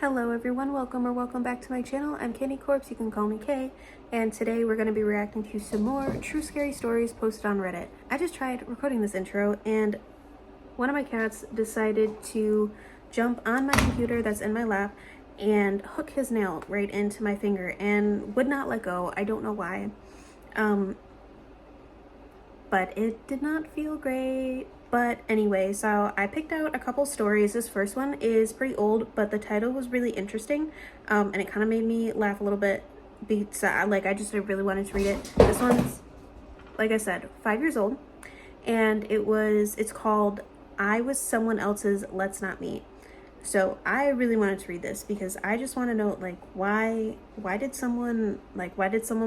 Hello everyone, welcome back to my channel. I'm KandyCorpse, you can call me Kay, and today we're going to be reacting to some more true scary stories posted on Reddit. I just tried recording this intro and one of my cats decided to jump on my computer that's in my lap and hook his nail right into my finger and would not let go. I don't know why. But it did not feel great. But anyway, so I picked out a couple stories. This first one is pretty old, but the title was really interesting, and it kind of made me laugh a little bit. I really wanted to read it. This one's, like I said, 5 years old, and it's called "I Was Someone Else's Let's Not Meet." So I really wanted to read this because I just want to know, like, why did someone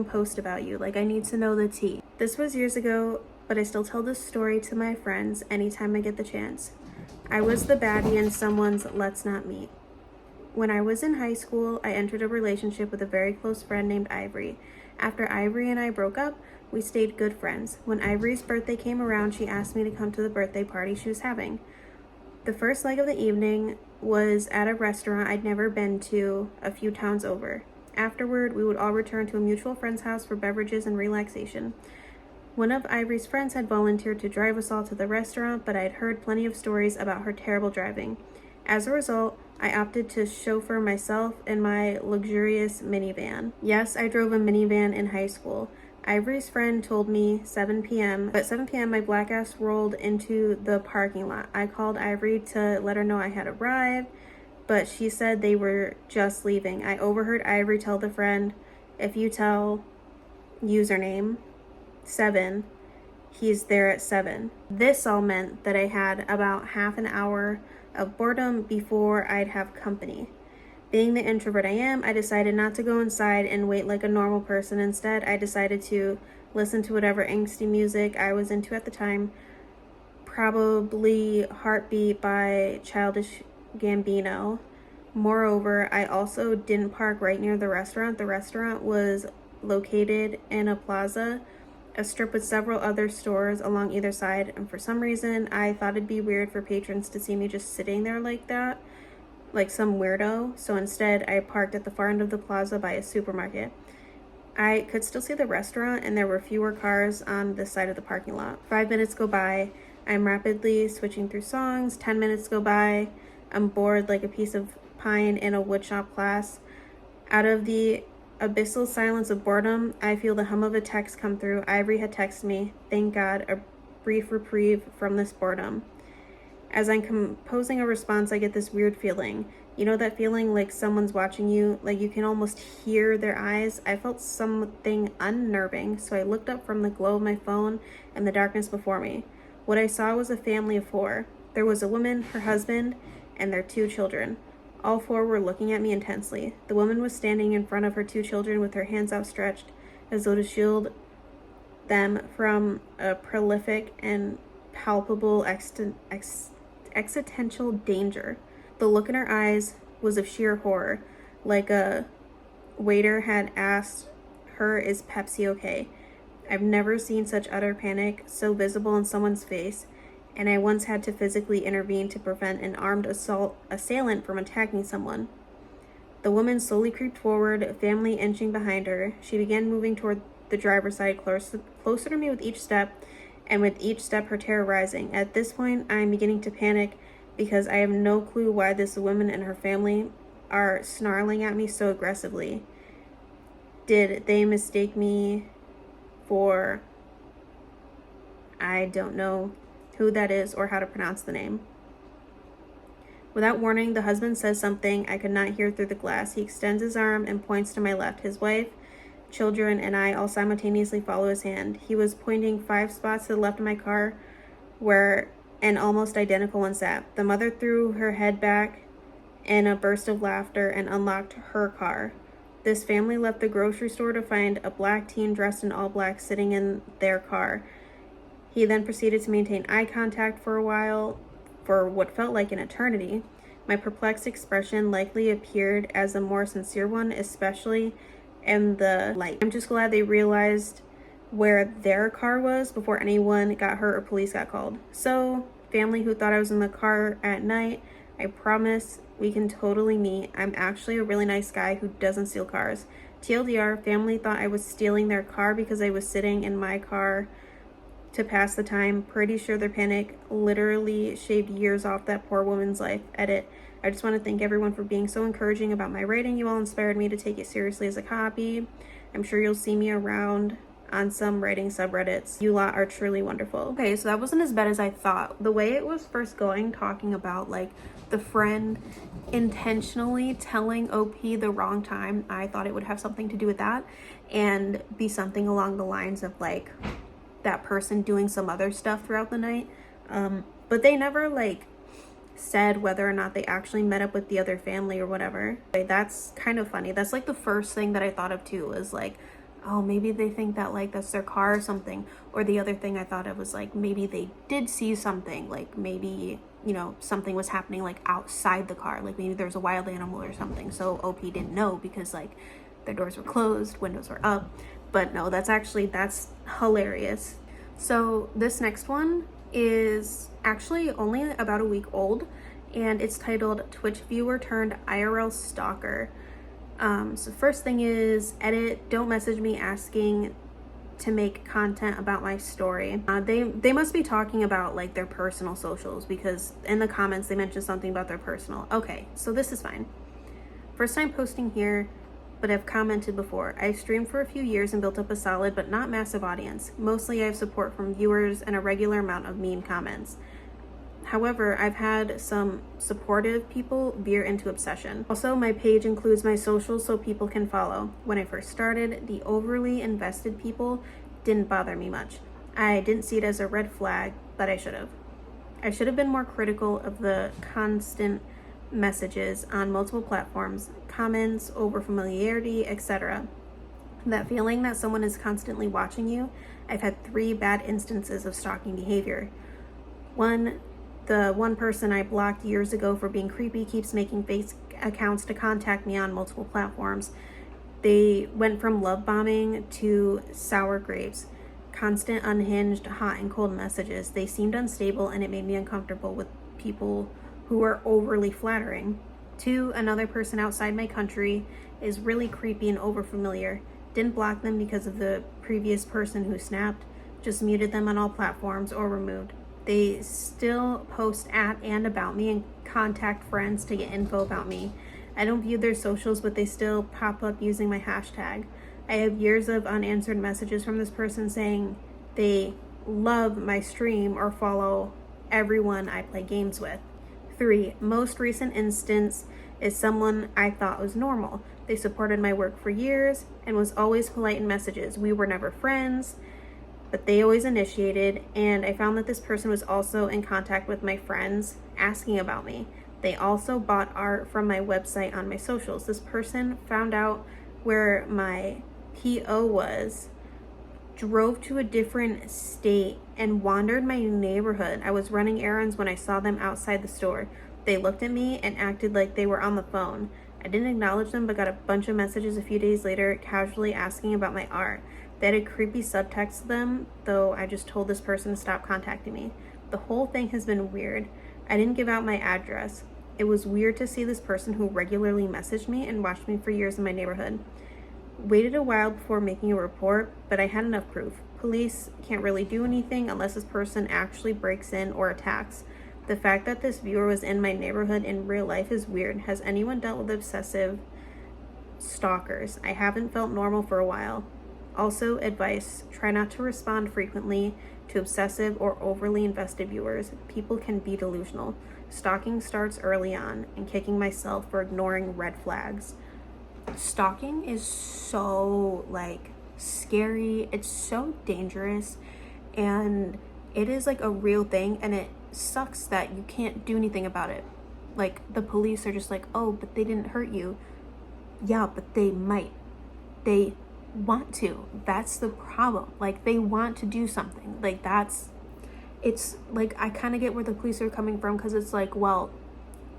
post about you? Like, I need to know the tea. This was years ago, but I still tell this story to my friends anytime I get the chance. I was the baddie in someone's Let's Not Meet. When I was in high school, I entered a relationship with a very close friend named Ivory. After Ivory and I broke up, we stayed good friends. When Ivory's birthday came around, she asked me to come to the birthday party she was having. The first leg of the evening was at a restaurant I'd never been to a few towns over. Afterward, we would all return to a mutual friend's house for beverages and relaxation. One of Ivory's friends had volunteered to drive us all to the restaurant, but I'd heard plenty of stories about her terrible driving. As a result, I opted to chauffeur myself in my luxurious minivan. Yes, I drove a minivan in high school. Ivory's friend told me 7 p.m., but 7 p.m. my black ass rolled into the parking lot. I called Ivory to let her know I had arrived, but she said they were just leaving. I overheard Ivory tell the friend, "If you tell username 7, he's there at 7. This all meant that I had about half an hour of boredom before I'd have company. Being the introvert I am, I decided not to go inside and wait like a normal person. Instead, I decided to listen to whatever angsty music I was into at the time, probably Heartbeat by Childish Gambino. Moreover, I also didn't park right near the restaurant. The restaurant was located in a plaza, a strip with several other stores along either side, and for some reason, I thought it'd be weird for patrons to see me just sitting there like that, like some weirdo. So instead, I parked at the far end of the plaza by a supermarket. I could still see the restaurant, and there were fewer cars on this side of the parking lot. 5 minutes go by. I'm rapidly switching through songs. 10 minutes go by. I'm bored like a piece of pine in a woodshop class. Out of the abyssal silence of boredom, I feel the hum of a text come through. Ivory had texted me. Thank God, a brief reprieve from this boredom. As I'm composing a response, I get this weird feeling. You know that feeling like someone's watching you, like you can almost hear their eyes? I felt something unnerving, so I looked up from the glow of my phone and the darkness before me. What I saw was a family of 4. There was a woman, her husband, and their 2 children. All 4 were looking at me intensely. The woman was standing in front of her 2 children with her hands outstretched, as though to shield them from a prolific and palpable existential danger. The look in her eyes was of sheer horror, like a waiter had asked her, "Is Pepsi okay?" I've never seen such utter panic so visible in someone's face, and I once had to physically intervene to prevent an armed assailant from attacking someone. The woman slowly creeped forward, family inching behind her. She began moving toward the driver's side, closer to me with each step, and with each step her terror rising. At this point, I am beginning to panic because I have no clue why this woman and her family are snarling at me so aggressively. Did they mistake me for... I don't know who that is or how to pronounce the name. Without warning, the husband says something I could not hear through the glass. He extends his arm and points to my left. His wife, children, and I all simultaneously follow his hand. He was pointing 5 spots to the left of my car where an almost identical one sat. The mother threw her head back in a burst of laughter and unlocked her car. This family left the grocery store to find a black teen dressed in all black sitting in their car. He then proceeded to maintain eye contact for a while, for what felt like an eternity. My perplexed expression likely appeared as a more sincere one, especially in the light. I'm just glad they realized where their car was before anyone got hurt or police got called. So, family who thought I was in the car at night I promise we can totally meet. I'm actually a really nice guy who doesn't steal cars. TLDR, family thought I was stealing their car because I was sitting in my car to pass the time. Pretty sure their panic literally shaved years off that poor woman's life. Edit. I just want to thank everyone for being so encouraging about my writing. You all inspired me to take it seriously as a hobby. I'm sure you'll see me around on some writing subreddits. You lot are truly wonderful. Okay, so that wasn't as bad as I thought. The way it was first going, talking about like the friend intentionally telling OP the wrong time, I thought it would have something to do with that and be something along the lines of like that person doing some other stuff throughout the night. But they never like said whether or not they actually met up with the other family or whatever. That's kind of funny. That's like the first thing that I thought of too, was like, oh, maybe they think that like that's their car or something. Or the other thing I thought of was like, maybe they did see something, like maybe, you know, something was happening like outside the car, like maybe there's a wild animal or something, so OP didn't know because like their doors were closed, windows were up. But no, that's hilarious. So this next one is actually only about a week old, and it's titled Twitch Viewer Turned IRL Stalker. So first thing is, edit, don't message me asking to make content about my story. They must be talking about like their personal socials, because in the comments they mentioned something about their personal. Okay, so this is fine. First time posting here, but I've commented before. I've streamed for a few years and built up a solid but not massive audience. Mostly I have support from viewers and a regular amount of mean comments. However, I've had some supportive people veer into obsession. Also, my page includes my socials so people can follow. When I first started, the overly invested people didn't bother me much. I didn't see it as a red flag, but I should have. I should have been more critical of the constant messages on multiple platforms, comments, over familiarity, etc. That feeling that someone is constantly watching you. I've had 3 bad instances of stalking behavior. The one person I blocked years ago for being creepy keeps making fake accounts to contact me on multiple platforms. They went from love bombing to sour grapes, constant unhinged hot and cold messages. They seemed unstable and it made me uncomfortable with people who are overly flattering. 2, another person outside my country is really creepy and overfamiliar. Didn't block them because of the previous person who snapped, just muted them on all platforms or removed. They still post at and about me and contact friends to get info about me. I don't view their socials, but they still pop up using my hashtag. I have years of unanswered messages from this person saying they love my stream or follow everyone I play games with. 3, most recent instance is someone I thought was normal. They supported my work for years and was always polite in messages. We were never friends, but they always initiated, and I found that this person was also in contact with my friends asking about me. They also bought art from my website on my socials. This person found out where my PO was, drove to a different state, and wandered my neighborhood. I was running errands when I saw them outside the store. They looked at me and acted like they were on the phone. I didn't acknowledge them, but got a bunch of messages a few days later casually asking about my art. They had a creepy subtext to them, though I just told this person to stop contacting me. The whole thing has been weird. I didn't give out my address. It was weird to see this person who regularly messaged me and watched me for years in my neighborhood. Waited a while before making a report, but I had enough proof. Police can't really do anything unless this person actually breaks in or attacks. The fact that this viewer was in my neighborhood in real life is weird. Has anyone dealt with obsessive stalkers? I haven't felt normal for a while. Also, advice, try not to respond frequently to obsessive or overly invested viewers. People can be delusional. Stalking starts early on, and kicking myself for ignoring red flags. Stalking is so like scary. It's so dangerous, and it is like a real thing, and it sucks that you can't do anything about it. Like the police are just like, oh, but they didn't hurt you. Yeah, but they might. They want to. That's the problem. Like they want to do something. Like it's like I kind of get where the police are coming from, because it's like, well,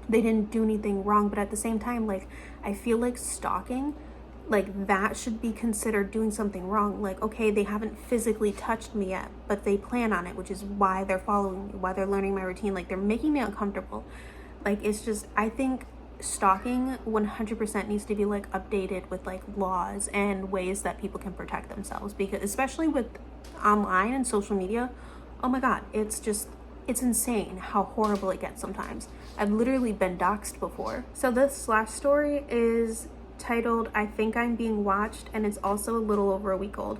they didn't do anything wrong, but at the same time, like I feel like stalking, like that should be considered doing something wrong. Like, okay, they haven't physically touched me yet, but they plan on it, which is why they're following me, why they're learning my routine. Like they're making me uncomfortable. Like, it's just, I think stalking 100% needs to be like updated with like laws and ways that people can protect themselves, because especially with online and social media, oh my god, it's insane how horrible it gets sometimes. I've literally been doxxed before. So this last story is titled I Think I'm Being Watched, and it's also a little over a week old.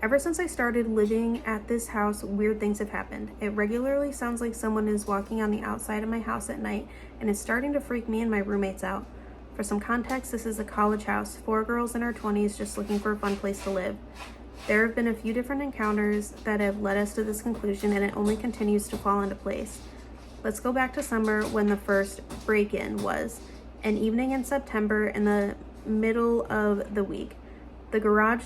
Ever since I started living at this house, weird things have happened. It regularly sounds like someone is walking on the outside of my house at night, and it's starting to freak me and my roommates out. For some context, this is a college house, 4 girls in our 20s just looking for a fun place to live. There have been a few different encounters that have led us to this conclusion, and it only continues to fall into place. Let's go back to summer when the first break-in was. An evening in September in the middle of the week. The garage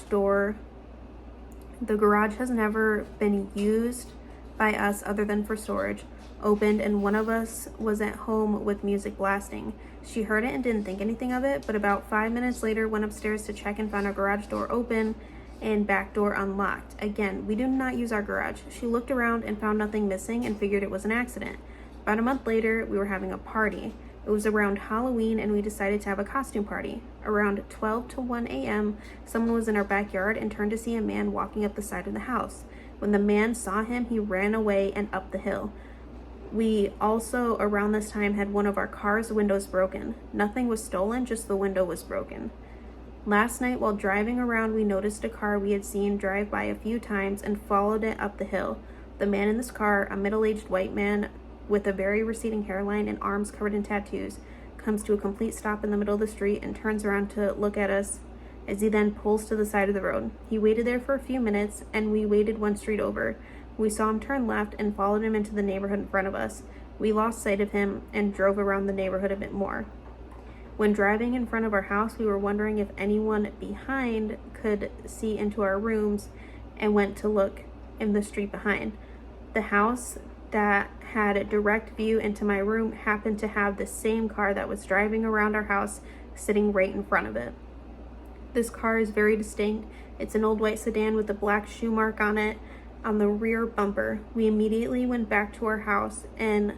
has never been used by us other than for storage. Opened, and one of us was at home with music blasting. She heard it and didn't think anything of it, but about 5 minutes later went upstairs to check and found our garage door open and back door unlocked. Again, we do not use our garage. She looked around and found nothing missing and figured it was an accident. About a month later, we were having a party. It was around Halloween, and we decided to have a costume party. Around 12 to 1 a.m., someone was in our backyard and turned to see a man walking up the side of the house. When the man saw him, he ran away and up the hill. We also, around this time, had one of our car's windows broken. Nothing was stolen, just the window was broken. Last night, while driving around, we noticed a car we had seen drive by a few times and followed it up the hill. The man in this car, a middle-aged white man with a very receding hairline and arms covered in tattoos, comes to a complete stop in the middle of the street and turns around to look at us as he then pulls to the side of the road. He waited there for a few minutes, and we waited one street over. We saw him turn left and followed him into the neighborhood in front of us. We lost sight of him and drove around the neighborhood a bit more. When driving in front of our house, we were wondering if anyone behind could see into our rooms and went to look in the street behind. The house that had a direct view into my room happened to have the same car that was driving around our house sitting right in front of it. This car is very distinct. It's an old white sedan with a black shoe mark on it on the rear bumper. We immediately went back to our house and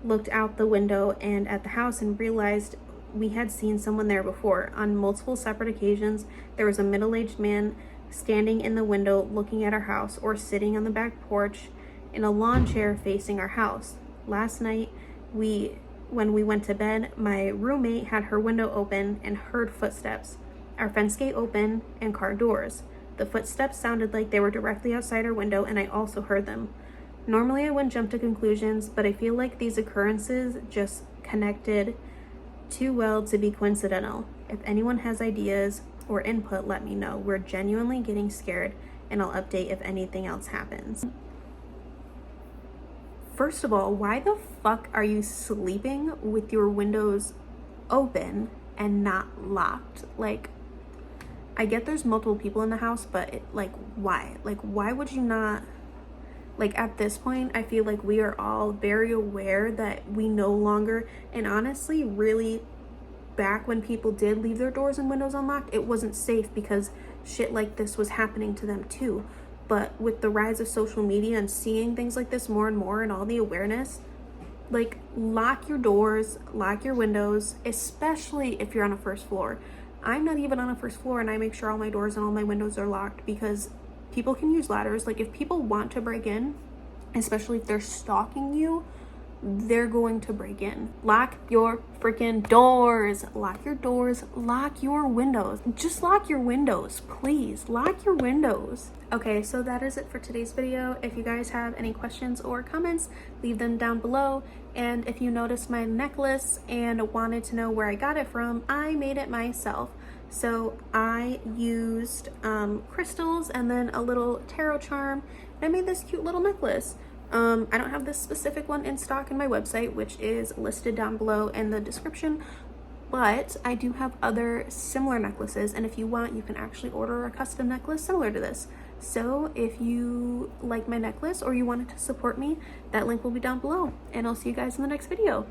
looked out the window and at the house and realized we had seen someone there before. On multiple separate occasions, there was a middle-aged man standing in the window looking at our house or sitting on the back porch in a lawn chair facing our house. Last night, when we went to bed, my roommate had her window open and heard footsteps. Our fence gate open and car doors. The footsteps sounded like they were directly outside our window, and I also heard them. Normally, I wouldn't jump to conclusions, but I feel like these occurrences just connected too well to be coincidental. If anyone has ideas or input, let me know. We're genuinely getting scared, and I'll update if anything else happens. First of all, why the fuck are you sleeping with your windows open and not locked? Like, I get there's multiple people in the house, but why? Like, why would you not? Like, at this point, I feel like we are all very aware that we no longer, and honestly, really, back when people did leave their doors and windows unlocked, it wasn't safe because shit like this was happening to them too. But with the rise of social media and seeing things like this more and more and all the awareness, like, lock your doors, lock your windows, especially if you're on a first floor. I'm not even on a first floor, and I make sure all my doors and all my windows are locked because people can use ladders. Like, if people want to break in, especially if they're stalking you, they're going to break in. Lock your freaking doors. Lock your doors. Lock your windows. Just lock your windows, please. Lock your windows. Okay, so that is it for today's video. If you guys have any questions or comments, leave them down below. And if you noticed my necklace and wanted to know where I got it from, I made it myself. So I used crystals and then a little tarot charm, and I made this cute little necklace. I don't have this specific one in stock in my website, which is listed down below in the description, but I do have other similar necklaces, and if you want, you can actually order a custom necklace similar to this. So if you like my necklace or you wanted to support me, that link will be down below, and I'll see you guys in the next video.